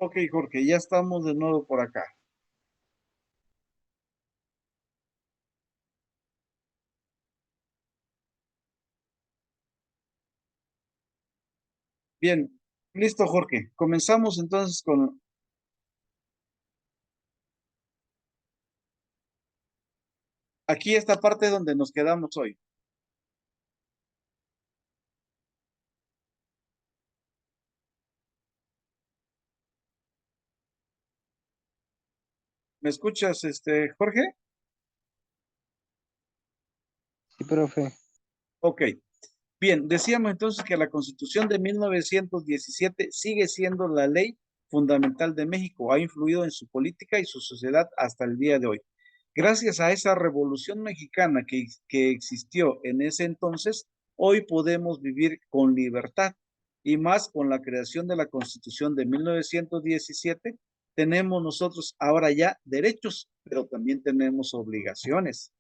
Ok, Jorge, ya estamos de nuevo por acá. Bien, listo, Jorge. Comenzamos entonces con aquí esta parte donde nos quedamos hoy. ¿Me escuchas, Jorge? Sí, profe. Ok. Bien, decíamos entonces que la Constitución de 1917 sigue siendo la ley fundamental de México, ha influido en su política y su sociedad hasta el día de hoy. Gracias a esa revolución mexicana que existió en ese entonces, hoy podemos vivir con libertad y más con la creación de la Constitución de 1917, tenemos nosotros ahora ya derechos, pero también tenemos obligaciones.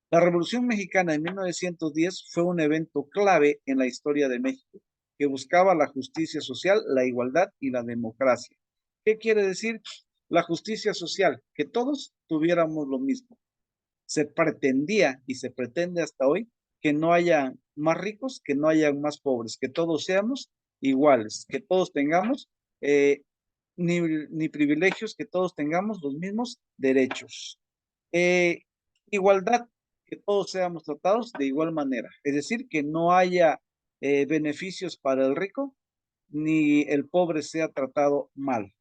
La Revolución Mexicana de 1910 fue un evento clave en la historia de México, que buscaba la justicia social, la igualdad y la democracia. ¿Qué quiere decir? La justicia social, que todos tuviéramos lo mismo. Se pretendía y se pretende hasta hoy que no haya más ricos, que no haya más pobres, que todos seamos iguales, que todos tengamos eh, ni privilegios, que todos tengamos los mismos derechos. Eh, Igualdad, que todos seamos tratados de igual manera, es decir, que no haya beneficios para el rico ni el pobre sea tratado mal.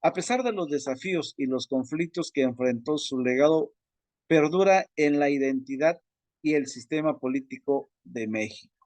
A pesar de los desafíos y los conflictos que enfrentó, su legado perdura en la identidad y el sistema político de México.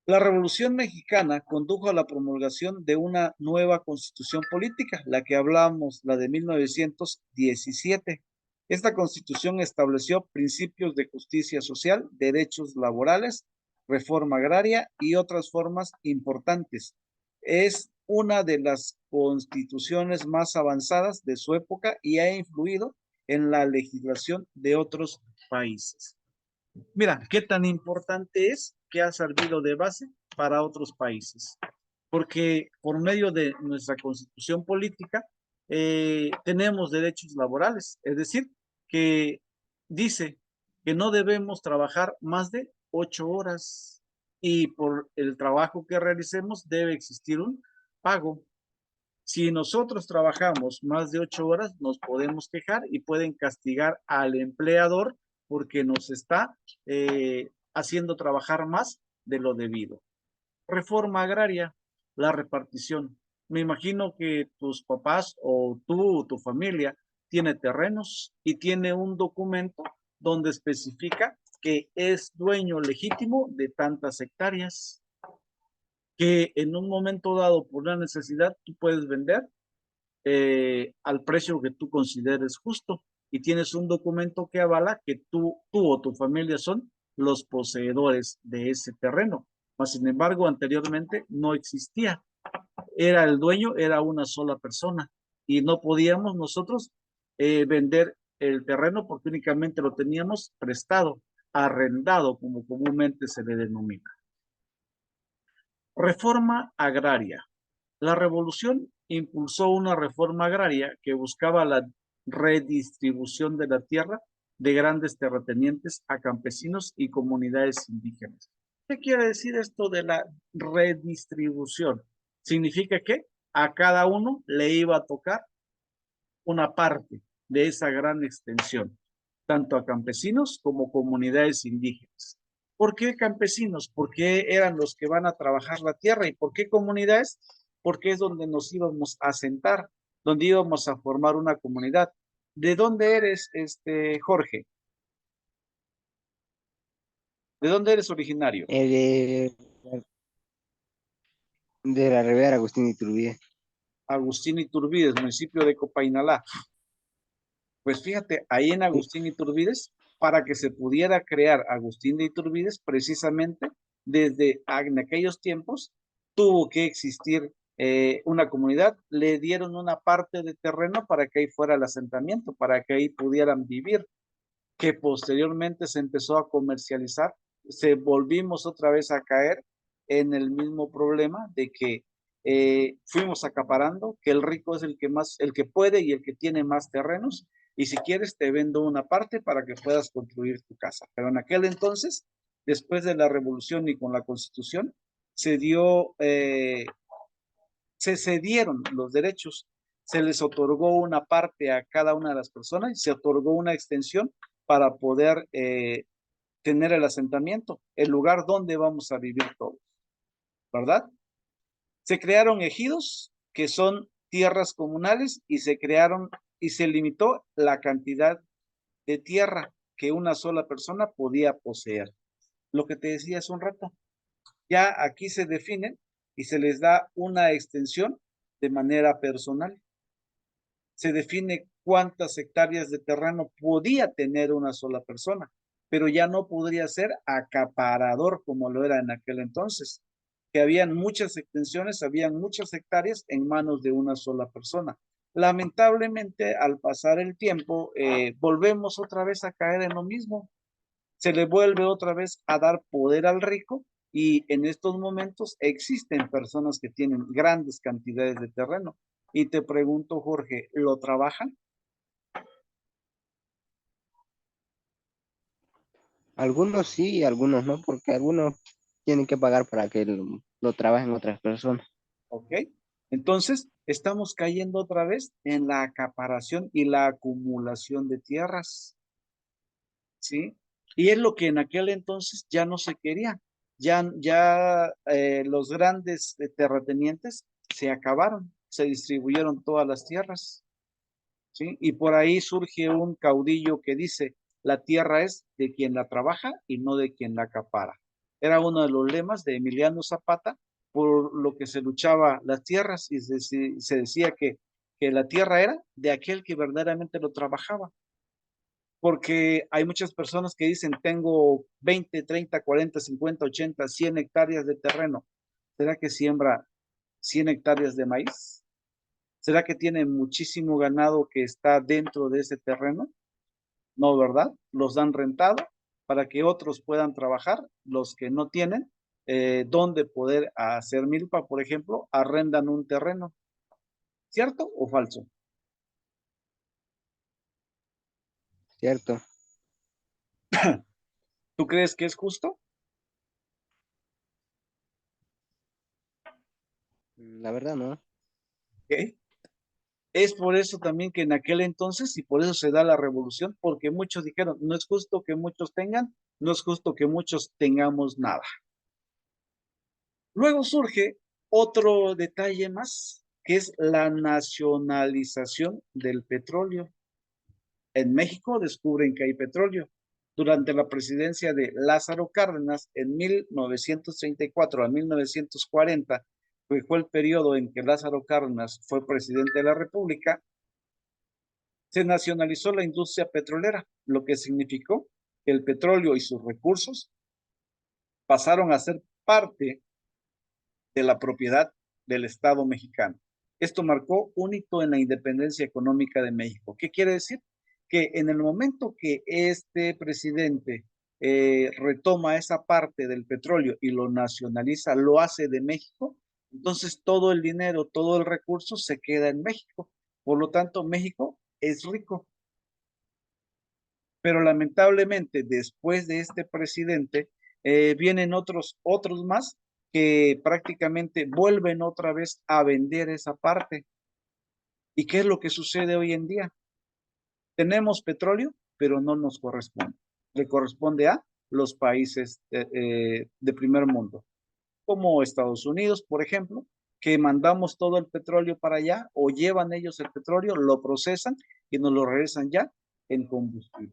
La Revolución Mexicana condujo a la promulgación de una nueva constitución política, la que hablamos, la de 1917. Esta constitución estableció principios de justicia social, derechos laborales, reforma agraria y otras formas importantes. Es una de las constituciones más avanzadas de su época y ha influido en la legislación de otros países. Mira, qué tan importante es que ha servido de base para otros países, porque por medio de nuestra constitución política tenemos derechos laborales, es decir, que dice que no debemos trabajar más de 8 horas y por el trabajo que realicemos debe existir un pago. Si nosotros trabajamos más de 8 horas, nos podemos quejar y pueden castigar al empleador porque nos está haciendo trabajar más de lo debido. Reforma agraria, la repartición. Me imagino que tus papás o tú o tu familia tiene terrenos y tiene un documento donde especifica que es dueño legítimo de tantas hectáreas que en un momento dado por la necesidad tú puedes vender al precio que tú consideres justo y tienes un documento que avala que tú o tu familia son los poseedores de ese terreno. Mas, sin embargo, anteriormente no existía. Era el dueño, era una sola persona y no podíamos nosotros vender el terreno porque únicamente lo teníamos prestado, arrendado, como comúnmente se le denomina. Reforma agraria. La revolución impulsó una reforma agraria que buscaba la redistribución de la tierra de grandes terratenientes a campesinos y comunidades indígenas. ¿Qué quiere decir esto de la redistribución? Significa que a cada uno le iba a tocar una parte de esa gran extensión, tanto a campesinos como comunidades indígenas. ¿Por qué campesinos? Porque eran los que van a trabajar la tierra. ¿Y por qué comunidades? Porque es donde nos íbamos a sentar, donde íbamos a formar una comunidad. ¿De dónde eres, Jorge? ¿De dónde eres originario? Eh, de la Rivera Agustín Iturbide. Agustín Iturbide, municipio de Copainalá. Pues fíjate, ahí en Sí. Agustín Iturbide, para que se pudiera crear Agustín de Iturbide, precisamente desde en aquellos tiempos tuvo que existir una comunidad, le dieron una parte de terreno para que ahí fuera el asentamiento, para que ahí pudieran vivir, que posteriormente se empezó a comercializar, se volvimos otra vez a caer en el mismo problema de que fuimos acaparando, que el rico es el que más, el que puede y el que tiene más terrenos, y si quieres te vendo una parte para que puedas construir tu casa. Pero en aquel entonces, después de la revolución y con la constitución, se dio, se cedieron los derechos, se les otorgó una parte a cada una de las personas y se otorgó una extensión para poder tener el asentamiento, el lugar donde vamos a vivir todos, ¿verdad? Se crearon ejidos, que son tierras comunales, y se crearon y se limitó la cantidad de tierra que una sola persona podía poseer. Lo que te decía hace un rato, ya aquí se definen y se les da una extensión de manera personal. Se define cuántas hectáreas de terreno podía tener una sola persona, pero ya no podría ser acaparador como lo era en aquel entonces, que habían muchas extensiones, habían muchas hectáreas en manos de una sola persona. Lamentablemente, al pasar el tiempo, volvemos otra vez a caer en lo mismo. Se le vuelve otra vez a dar poder al rico y en estos momentos existen personas que tienen grandes cantidades de terreno. Y te pregunto, Jorge, ¿lo trabajan? Algunos sí y algunos no, porque algunos tienen que pagar para que lo trabajen otras personas. ¿Ok? Entonces, estamos cayendo otra vez en la acaparación y la acumulación de tierras, ¿sí? Y es lo que en aquel entonces ya no se quería. Los grandes terratenientes se acabaron, se distribuyeron todas las tierras, ¿sí? Y por ahí surge un caudillo que dice, la tierra es de quien la trabaja y no de quien la acapara. Era uno de los lemas de Emiliano Zapata, por lo que se luchaba las tierras y se decía que la tierra era de aquel que verdaderamente lo trabajaba. Porque hay muchas personas que dicen, tengo 20, 30, 40, 50, 80, 100 hectáreas de terreno. ¿Será que siembra 100 hectáreas de maíz? ¿Será que tiene muchísimo ganado que está dentro de ese terreno? No, ¿verdad? Los dan rentado para que otros puedan trabajar, los que no tienen dónde poder hacer milpa, por ejemplo, arrendan un terreno. ¿Cierto o falso? ¿Cierto? ¿Tú crees que es justo? La verdad no. ¿Ok? Es por eso también que en aquel entonces, y por eso se da la revolución, porque muchos dijeron, no es justo que muchos tengan, no es justo que muchos tengamos nada. Luego surge otro detalle más, que es la nacionalización del petróleo. En México descubren que hay petróleo. Durante la presidencia de Lázaro Cárdenas en 1934 a 1940, que fue el periodo en que Lázaro Cárdenas fue presidente de la República, se nacionalizó la industria petrolera, lo que significó que el petróleo y sus recursos pasaron a ser parte de la propiedad del Estado mexicano. Esto marcó un hito en la independencia económica de México. ¿Qué quiere decir? Que en el momento que este presidente retoma esa parte del petróleo y lo nacionaliza, lo hace de México, entonces todo el dinero, todo el recurso se queda en México. Por lo tanto, México es rico. Pero lamentablemente después de este presidente vienen otros más que prácticamente vuelven otra vez a vender esa parte. ¿Y qué es lo que sucede hoy en día? Tenemos petróleo, pero no nos corresponde. Le corresponde a los países de primer mundo, como Estados Unidos, por ejemplo, que mandamos todo el petróleo para allá o llevan ellos el petróleo, lo procesan y nos lo regresan ya en combustible.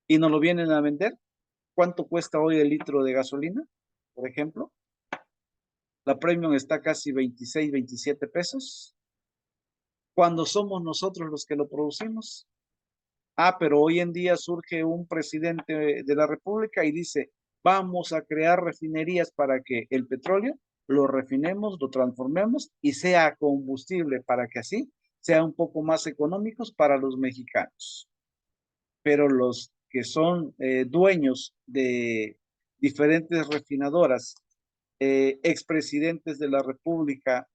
Y nos lo vienen a vender. ¿Cuánto cuesta hoy el litro de gasolina? Por ejemplo, la premium está casi 26, 27 pesos, cuando somos nosotros los que lo producimos. Ah, pero hoy en día surge un presidente de la República y dice, vamos a crear refinerías para que el petróleo lo refinemos, lo transformemos y sea combustible para que así sea un poco más económicos para los mexicanos. Pero los que son dueños de diferentes refinadoras expresidentes de la República,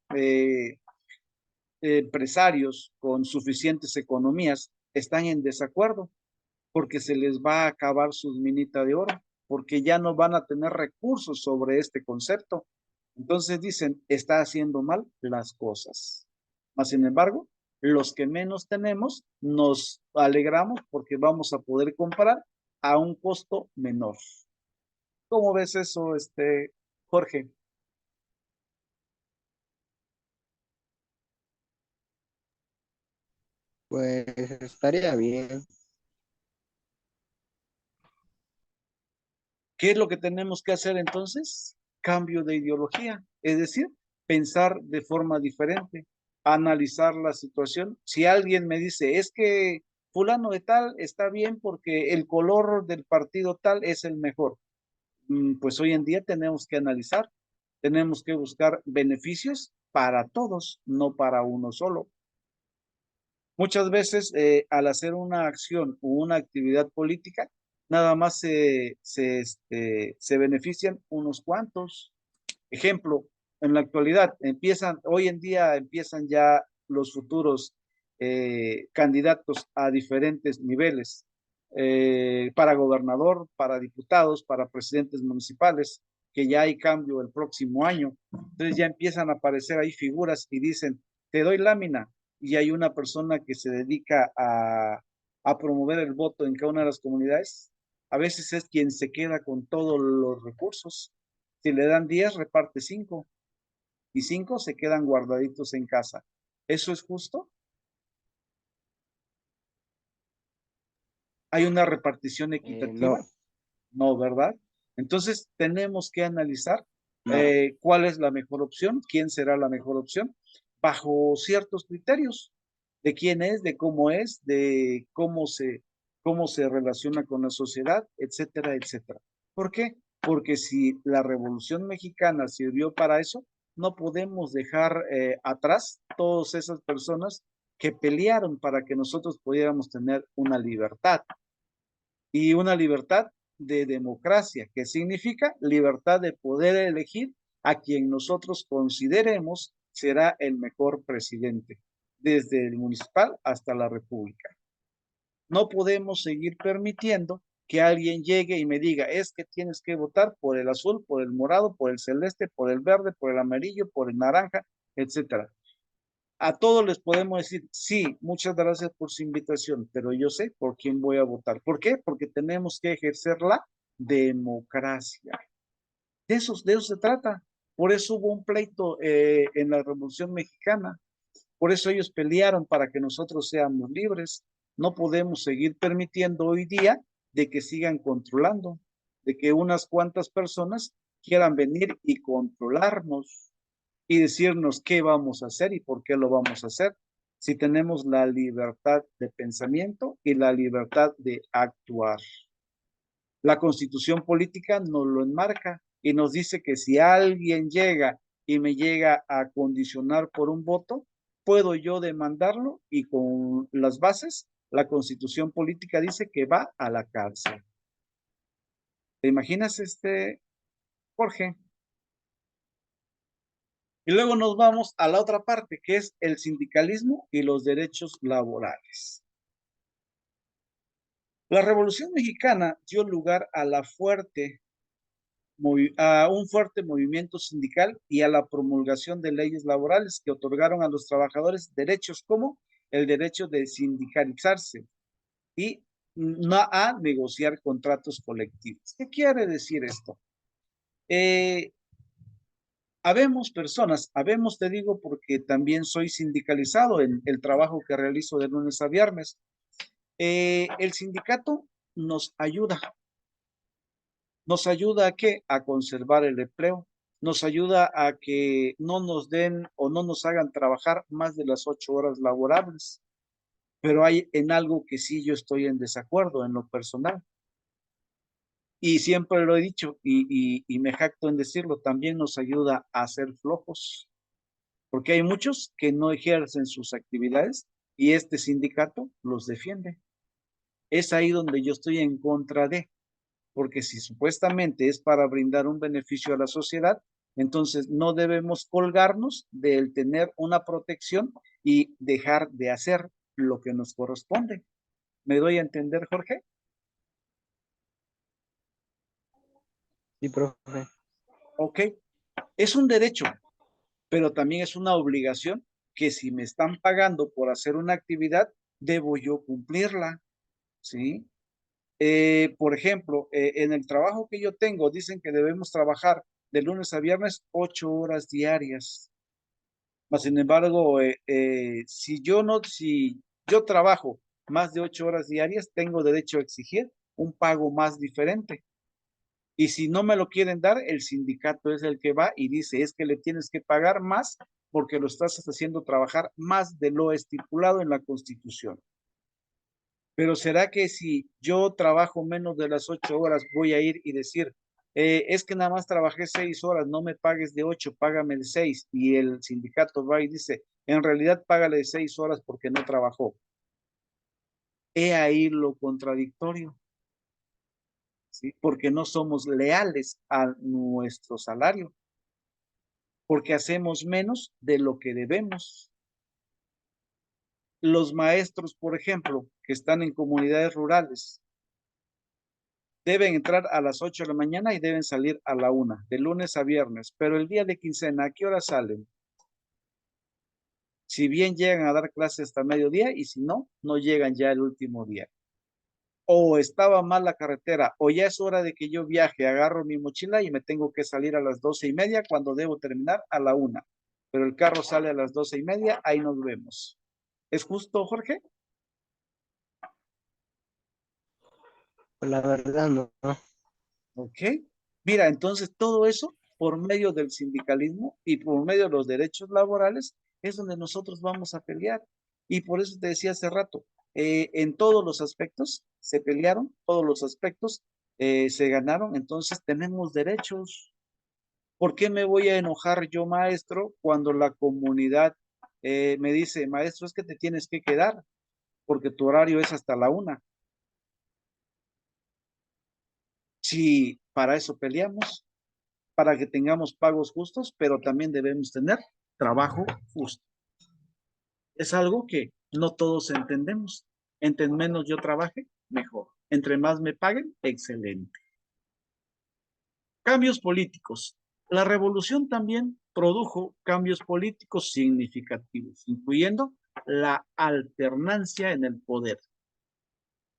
empresarios con suficientes economías, están en desacuerdo porque se les va a acabar sus minitas de oro, porque ya no van a tener recursos sobre este concepto. Entonces dicen, está haciendo mal las cosas. Mas, sin embargo, los que menos tenemos nos alegramos porque vamos a poder comprar a un costo menor. ¿Cómo ves eso, Jorge? Pues estaría bien. ¿Qué es lo que tenemos que hacer entonces? Cambio de ideología, es decir, pensar de forma diferente, analizar la situación. Si alguien me dice, es que fulano de tal está bien porque el color del partido tal es el mejor, pues hoy en día tenemos que analizar, tenemos que buscar beneficios para todos, no para uno solo. Muchas veces al hacer una acción o una actividad política, nada más se benefician unos cuantos. Ejemplo, en la actualidad hoy en día empiezan ya los futuros candidatos a diferentes niveles, para gobernador, para diputados, para presidentes municipales, que ya hay cambio el próximo año. Entonces ya empiezan a aparecer ahí figuras y dicen, te doy lámina, y hay una persona que se dedica a promover el voto en cada una de las comunidades. A veces es quien se queda con todos los recursos. Si le dan 10, reparte 5 y 5 se quedan guardaditos en casa. ¿Eso es justo? ¿Hay una repartición No, equitativa? No, ¿verdad? Entonces tenemos que analizar no. cuál es la mejor opción, quién será la mejor opción, bajo ciertos criterios de quién es, de cómo se relaciona con la sociedad, etcétera, etcétera. ¿Por qué? Porque si la Revolución Mexicana sirvió para eso, no podemos dejar atrás todas esas personas que pelearon para que nosotros pudiéramos tener una libertad y una libertad de democracia, que significa libertad de poder elegir a quien nosotros consideremos será el mejor presidente, desde el municipal hasta la república. No podemos seguir permitiendo que alguien llegue y me diga, es que tienes que votar por el azul, por el morado, por el celeste, por el verde, por el amarillo, por el naranja, etcétera. A todos les podemos decir, sí, muchas gracias por su invitación, pero yo sé por quién voy a votar. ¿Por qué? Porque tenemos que ejercer la democracia. De eso se trata. Por eso hubo un pleito en la Revolución Mexicana. Por eso ellos pelearon para que nosotros seamos libres. No podemos seguir permitiendo hoy día de que sigan controlando, de que unas cuantas personas quieran venir y controlarnos y decirnos qué vamos a hacer y por qué lo vamos a hacer, si tenemos la libertad de pensamiento y la libertad de actuar. La Constitución política nos lo enmarca y nos dice que si alguien llega y me llega a condicionar por un voto, puedo yo demandarlo y con las bases, la Constitución política dice que va a la cárcel. ¿Te imaginas, Jorge? Y luego nos vamos a la otra parte, que es el sindicalismo y los derechos laborales. La Revolución Mexicana dio lugar a un fuerte movimiento sindical y a la promulgación de leyes laborales que otorgaron a los trabajadores derechos como el derecho de sindicalizarse y no a negociar contratos colectivos. ¿Qué quiere decir esto? Eh, habemos, te digo, porque también soy sindicalizado en el trabajo que realizo de lunes a viernes. El sindicato nos ayuda a qué? A conservar el empleo, nos ayuda a que no nos den o no nos hagan trabajar más de las 8 horas laborables. Pero hay en algo que sí yo estoy en desacuerdo en lo personal. Y siempre lo he dicho y me jacto en decirlo, también nos ayuda a ser flojos, porque hay muchos que no ejercen sus actividades y este sindicato los defiende. Es ahí donde yo estoy en contra de, porque si supuestamente es para brindar un beneficio a la sociedad, Entonces, no debemos colgarnos del tener una protección y dejar de hacer lo que nos corresponde. ¿Me doy a entender, Jorge? Sí, profe. Ok, es un derecho, pero también es una obligación que si me están pagando por hacer una actividad, debo yo cumplirla, ¿sí? Por ejemplo, en el trabajo que yo tengo, dicen que debemos trabajar de lunes a viernes 8 horas diarias. Mas, sin embargo, si yo trabajo más de 8 horas diarias, tengo derecho a exigir un pago más diferente. Y si no me lo quieren dar, el sindicato es el que va y dice, es que le tienes que pagar más porque lo estás haciendo trabajar más de lo estipulado en la Constitución. Pero ¿será que si yo trabajo menos de las 8 horas, voy a ir y decir, es que nada más trabajé 6 horas, no me pagues de 8, págame de 6? Y el sindicato va y dice, en realidad págale de 6 horas porque no trabajó. He ahí lo contradictorio, ¿sí? Porque no somos leales a nuestro salario, porque hacemos menos de lo que debemos. Los maestros, por ejemplo, que están en comunidades rurales, deben entrar a las 8 de la mañana y deben salir a la 1, de lunes a viernes. Pero el día de quincena, ¿a qué hora salen? Si bien llegan a dar clases hasta mediodía y si no, no llegan ya el último día. O estaba mal la carretera, o ya es hora de que yo viaje, agarro mi mochila y me tengo que salir a las 12:30 cuando debo terminar a la 1. Pero el carro sale a las 12:30, ahí nos vemos. ¿Es justo, Jorge? Pues la verdad no, no. Ok. Mira, entonces todo eso por medio del sindicalismo y por medio de los derechos laborales es donde nosotros vamos a pelear. Y por eso te decía hace rato, en todos los aspectos se pelearon, todos los aspectos se ganaron, entonces tenemos derechos. ¿Por qué me voy a enojar yo, maestro, cuando la comunidad me dice, maestro, es que te tienes que quedar porque tu horario es hasta la 1? Si para eso peleamos, para que tengamos pagos justos, pero también debemos tener trabajo justo. Es algo que no todos entendemos. Entre menos yo trabaje, mejor. Entre más me paguen, excelente. Cambios políticos. La revolución también produjo cambios políticos significativos, incluyendo la alternancia en el poder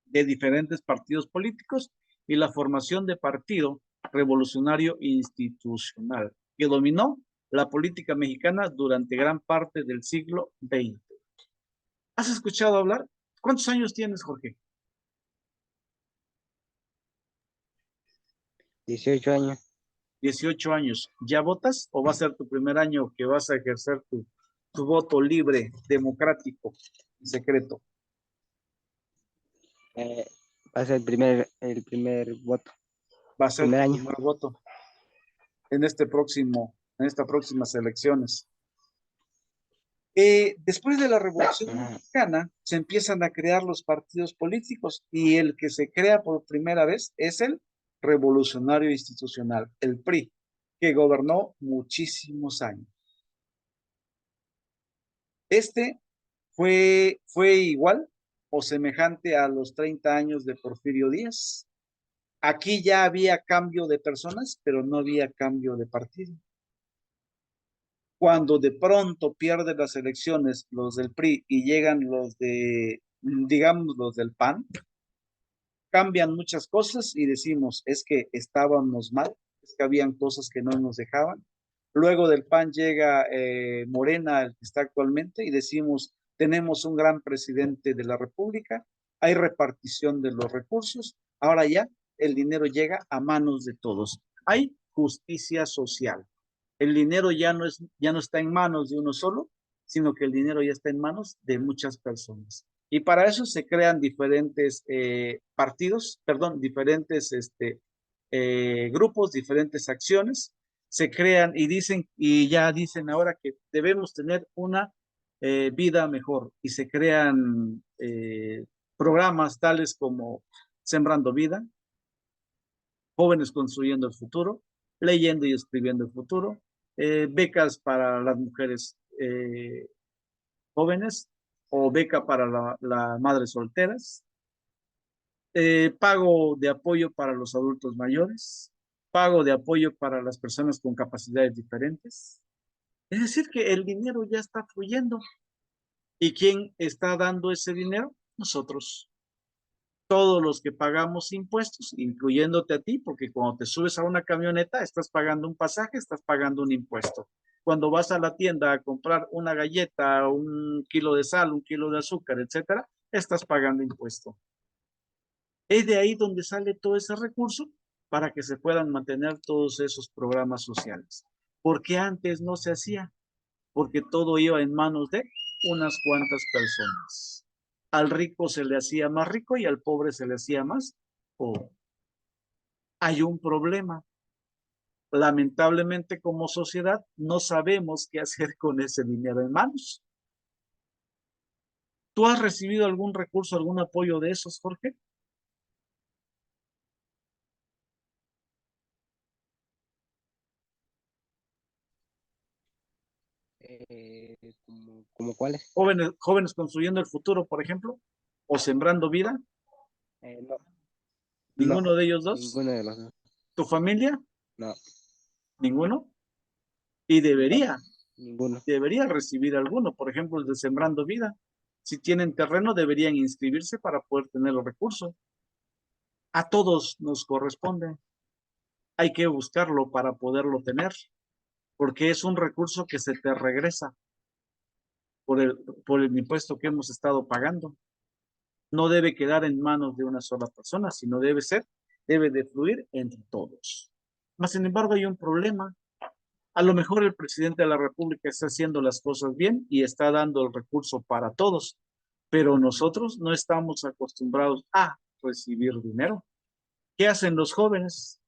de diferentes partidos políticos y la formación de partido revolucionario institucional, que dominó la política mexicana durante gran parte del siglo XX. ¿Has escuchado hablar? ¿Cuántos años tienes, Jorge? 18 años. 18 años. ¿Ya votas o va a ser tu primer año que vas a ejercer tu voto libre, democrático y secreto? Eh, Va a ser el primer voto, Va a ser primer tu año. primer voto en estas próximas elecciones. Después de la Revolución Ajá. Mexicana, se empiezan a crear los partidos políticos y el que se crea por primera vez es el Revolucionario Institucional, el PRI, que gobernó muchísimos años. Este fue igual o semejante a los 30 años de Porfirio Díaz. Aquí ya había cambio de personas, pero no había cambio de partido. Cuando de pronto pierden las elecciones los del PRI y llegan los digamos, los del PAN, cambian muchas cosas y decimos, es que estábamos mal, es que habían cosas que no nos dejaban. Luego del PAN llega Morena, el que está actualmente, y decimos, tenemos un gran presidente de la República, hay repartición de los recursos, ahora ya el dinero llega a manos de todos. Hay justicia social. El dinero ya no está en manos de uno solo, sino que el dinero ya está en manos de muchas personas. Y para eso se crean diferentes partidos, perdón, diferentes grupos, diferentes acciones, se crean y dicen, y ya dicen ahora que debemos tener una vida mejor y se crean programas tales como Sembrando Vida, Jóvenes Construyendo el Futuro, Leyendo y Escribiendo el Futuro, becas para las mujeres jóvenes o beca para las madres solteras, pago de apoyo para los adultos mayores, pago de apoyo para las personas con capacidades diferentes. Es decir, que el dinero ya está fluyendo. ¿Y quién está dando ese dinero? Nosotros. Todos los que pagamos impuestos, incluyéndote a ti, porque cuando te subes a una camioneta, estás pagando un pasaje, estás pagando un impuesto. Cuando vas a la tienda a comprar una galleta, un kilo de sal, un kilo de azúcar, etcétera, estás pagando impuesto. Es de ahí donde sale todo ese recurso para que se puedan mantener todos esos programas sociales. Porque antes no se hacía, porque todo iba en manos de unas cuantas personas. Al rico se le hacía más rico y al pobre se le hacía más pobre. Hay un problema. Lamentablemente, como sociedad, no sabemos qué hacer con ese dinero en manos. ¿Tú has recibido algún recurso, algún apoyo de esos, Jorge? ¿Cómo cuáles? Jóvenes construyendo el futuro, por ejemplo, o sembrando vida. No, no, Ninguno de ellos dos. ninguno de los dos. ¿Tu familia? No, Ninguno. Y no, debería, ninguno. debería recibir alguno, por ejemplo, el de Sembrando Vida. Si tienen terreno, deberían inscribirse para poder tener los recursos. A todos nos corresponde. Hay que buscarlo para poderlo tener, porque es un recurso que se te regresa por por el impuesto que hemos estado pagando. No debe quedar en manos de una sola persona, sino debe de fluir entre todos. Mas, sin embargo, hay un problema. A lo mejor el presidente de la República está haciendo las cosas bien y está dando el recurso para todos, pero nosotros no estamos acostumbrados a recibir dinero. ¿Qué hacen los jóvenes?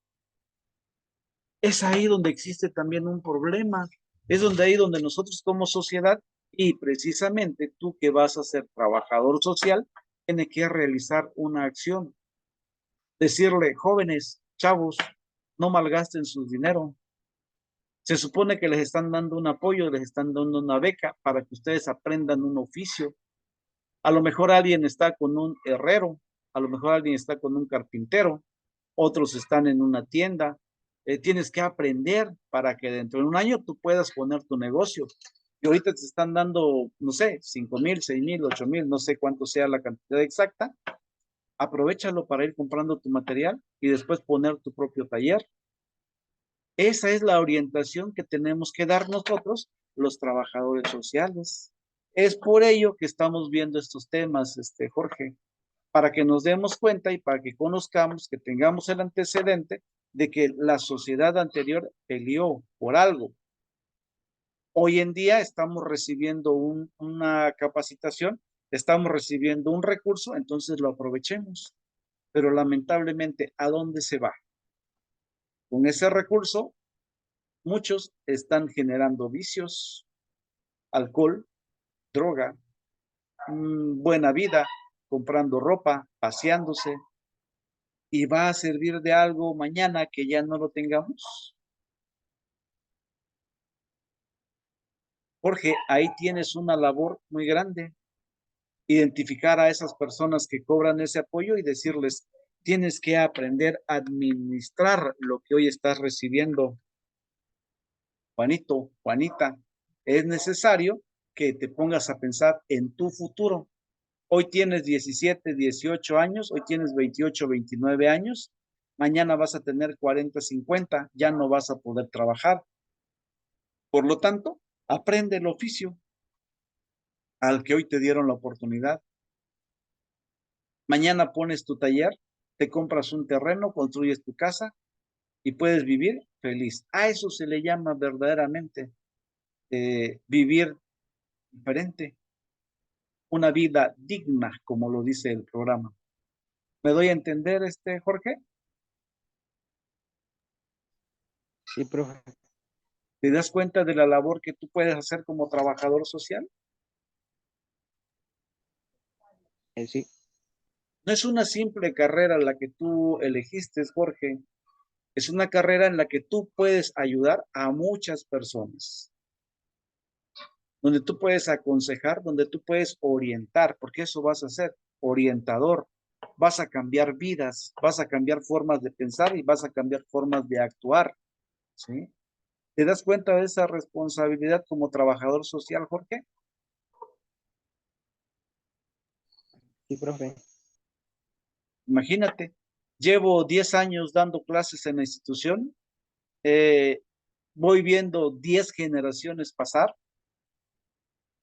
Es ahí donde existe también un problema. Es ahí donde nosotros como sociedad y precisamente tú que vas a ser trabajador social, tienes que realizar una acción. Decirle, jóvenes, chavos, no malgasten su dinero. Se supone que les están dando un apoyo, les están dando una beca para que ustedes aprendan un oficio. A lo mejor alguien está con un herrero, a lo mejor alguien está con un carpintero, otros están en una tienda. Tienes que aprender para que dentro de un año tú puedas poner tu negocio. Y ahorita te están dando, no sé, 5,000, 6,000, 8,000, no sé cuánto sea la cantidad exacta. Aprovéchalo para ir comprando tu material y después poner tu propio taller. Esa es la orientación que tenemos que dar nosotros, los trabajadores sociales. Es por ello que estamos viendo estos temas, Jorge, para que nos demos cuenta y para que conozcamos, que tengamos el antecedente de que la sociedad anterior peleó por algo. Hoy en día estamos recibiendo una capacitación, estamos recibiendo un recurso, entonces lo aprovechemos. Pero lamentablemente, ¿a dónde se va? Con ese recurso, muchos están generando vicios, alcohol, droga, buena vida, comprando ropa, paseándose, y va a servir de algo mañana que ya no lo tengamos. Jorge, ahí tienes una labor muy grande, identificar a esas personas que cobran ese apoyo y decirles, tienes que aprender a administrar lo que hoy estás recibiendo. Juanito, Juanita, es necesario que te pongas a pensar en tu futuro. Hoy tienes 17, 18 años, hoy tienes 28, 29 años, mañana vas a tener 40, 50, ya no vas a poder trabajar. Por lo tanto, aprende el oficio al que hoy te dieron la oportunidad. Mañana pones tu taller, te compras un terreno, construyes tu casa y puedes vivir feliz. A eso se le llama verdaderamente vivir diferente, una vida digna, como lo dice el programa. ¿Me doy a entender, Jorge? Sí, profe. ¿Te das cuenta de la labor que tú puedes hacer como trabajador social? Sí, No es una simple carrera la que tú elegiste, Jorge. Es una carrera en la que tú puedes ayudar a muchas personas, donde tú puedes aconsejar, donde tú puedes orientar, porque eso vas a ser orientador. Vas a cambiar vidas, vas a cambiar formas de pensar y vas a cambiar formas de actuar, ¿sí? ¿Te das cuenta de esa responsabilidad como trabajador social, Jorge? Sí, profe. Imagínate, llevo 10 años dando clases en la institución, eh, voy viendo 10 generaciones pasar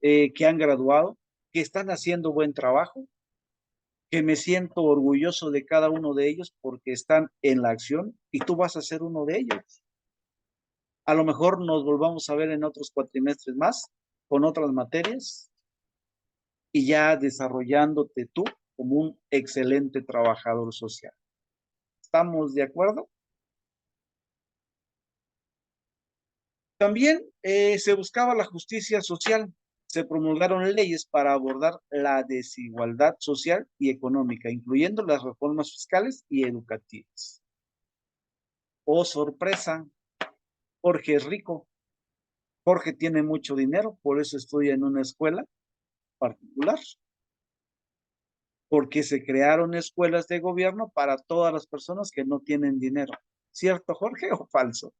que han graduado, que están haciendo buen trabajo, que me siento orgulloso de cada uno de ellos porque están en la acción y tú vas a ser uno de ellos. A lo mejor nos volvamos a ver en otros cuatrimestres más, con otras materias y ya desarrollándote tú como un excelente trabajador social. ¿Estamos de acuerdo? También se buscaba la justicia social. Se promulgaron leyes para abordar la desigualdad social y económica, incluyendo las reformas fiscales y educativas. Oh, sorpresa, Jorge es rico, Jorge tiene mucho dinero, por eso estudia en una escuela particular, porque se crearon escuelas de gobierno para todas las personas que no tienen dinero. ¿Cierto, Jorge, o falso?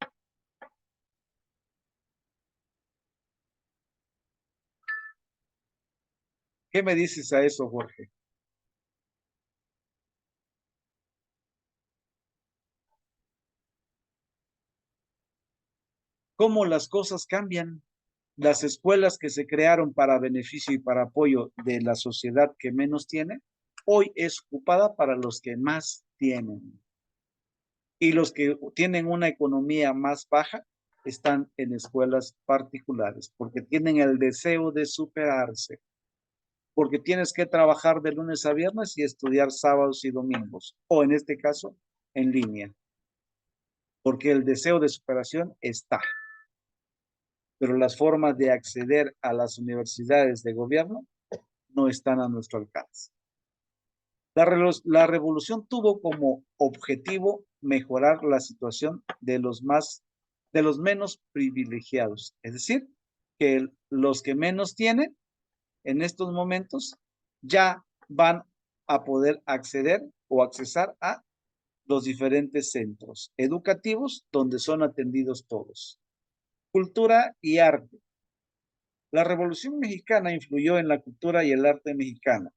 ¿Qué me dices a eso, Jorge? ¿Cómo las cosas cambian? Las escuelas que se crearon para beneficio y para apoyo de la sociedad que menos tiene, hoy es ocupada para los que más tienen. Y los que tienen una economía más baja están en escuelas particulares porque tienen el deseo de superarse, porque tienes que trabajar de lunes a viernes y estudiar sábados y domingos, o en este caso, en línea, porque el deseo de superación está, pero las formas de acceder a las universidades de gobierno no están a nuestro alcance. La revolución tuvo como objetivo mejorar la situación de los menos privilegiados, es decir, que los que menos tienen en estos momentos ya van a poder acceder o accesar a los diferentes centros educativos donde son atendidos todos. Cultura y arte. La Revolución Mexicana influyó en la cultura y el arte mexicana.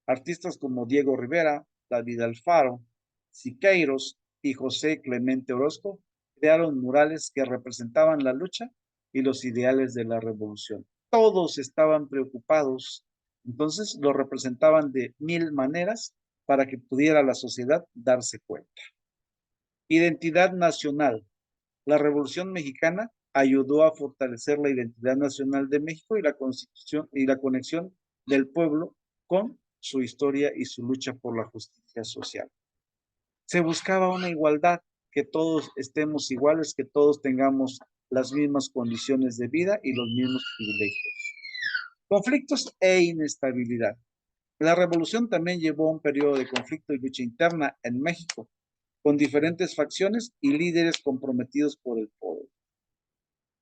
Artistas como Diego Rivera, David Alfaro, Siqueiros y José Clemente Orozco crearon murales que representaban la lucha y los ideales de la revolución. Todos estaban preocupados, entonces lo representaban de mil maneras para que pudiera la sociedad darse cuenta. Identidad nacional. La Revolución Mexicana ayudó a fortalecer la identidad nacional de México y la constitución y la conexión del pueblo con su historia y su lucha por la justicia social. Se buscaba una igualdad, que todos estemos iguales, que todos tengamos las mismas condiciones de vida y los mismos privilegios. Conflictos e inestabilidad. La revolución también llevó a un periodo de conflicto y lucha interna en México, con diferentes facciones y líderes comprometidos por el poder.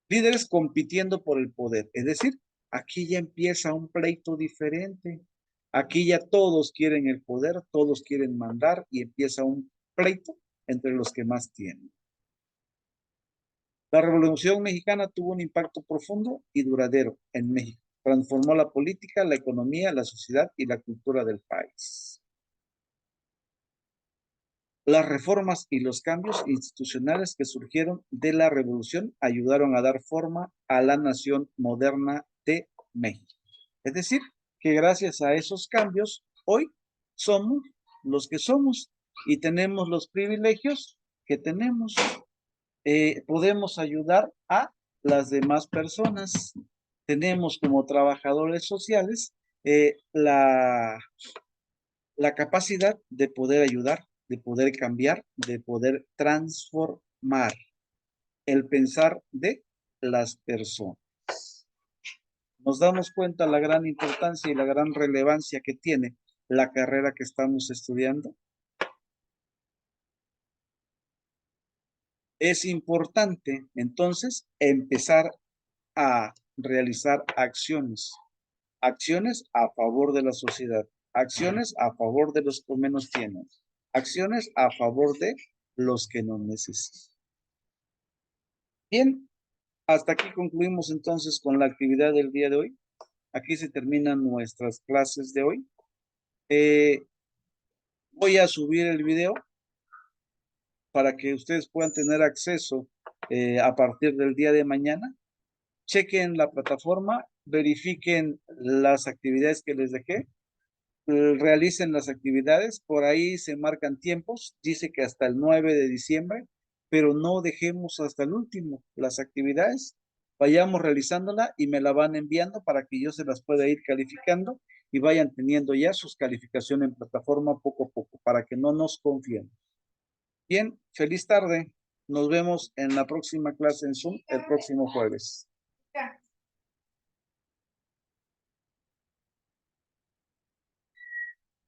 Líderes compitiendo por el poder. Es decir, aquí ya empieza un pleito diferente. Aquí ya todos quieren el poder, todos quieren mandar y empieza un pleito entre los que más tienen. La Revolución Mexicana tuvo un impacto profundo y duradero en México. Transformó la política, la economía, la sociedad y la cultura del país. Las reformas y los cambios institucionales que surgieron de la revolución ayudaron a dar forma a la nación moderna de México. Es decir, que gracias a esos cambios, hoy somos los que somos y tenemos los privilegios que tenemos. Podemos ayudar a las demás personas. Tenemos como trabajadores sociales la capacidad de poder ayudar, de poder cambiar, de poder transformar el pensar de las personas. Nos damos cuenta la gran importancia y la gran relevancia que tiene la carrera que estamos estudiando. Es importante entonces empezar a realizar acciones. Acciones a favor de la sociedad. Acciones a favor de los que menos tienen. Acciones a favor de los que no necesitan. Bien, hasta aquí concluimos entonces con la actividad del día de hoy. Aquí se terminan nuestras clases de hoy. Voy a subir el video para que ustedes puedan tener acceso a partir del día de mañana. Chequen la plataforma, verifiquen las actividades que les dejé, realicen las actividades, por ahí se marcan tiempos, dice que hasta el 9 de diciembre, pero no dejemos hasta el último las actividades, vayamos realizándola y me la van enviando para que yo se las pueda ir calificando y vayan teniendo ya sus calificaciones en plataforma poco a poco, para que no nos confiemos. Bien, feliz tarde. Nos vemos en la próxima clase en Zoom el próximo jueves.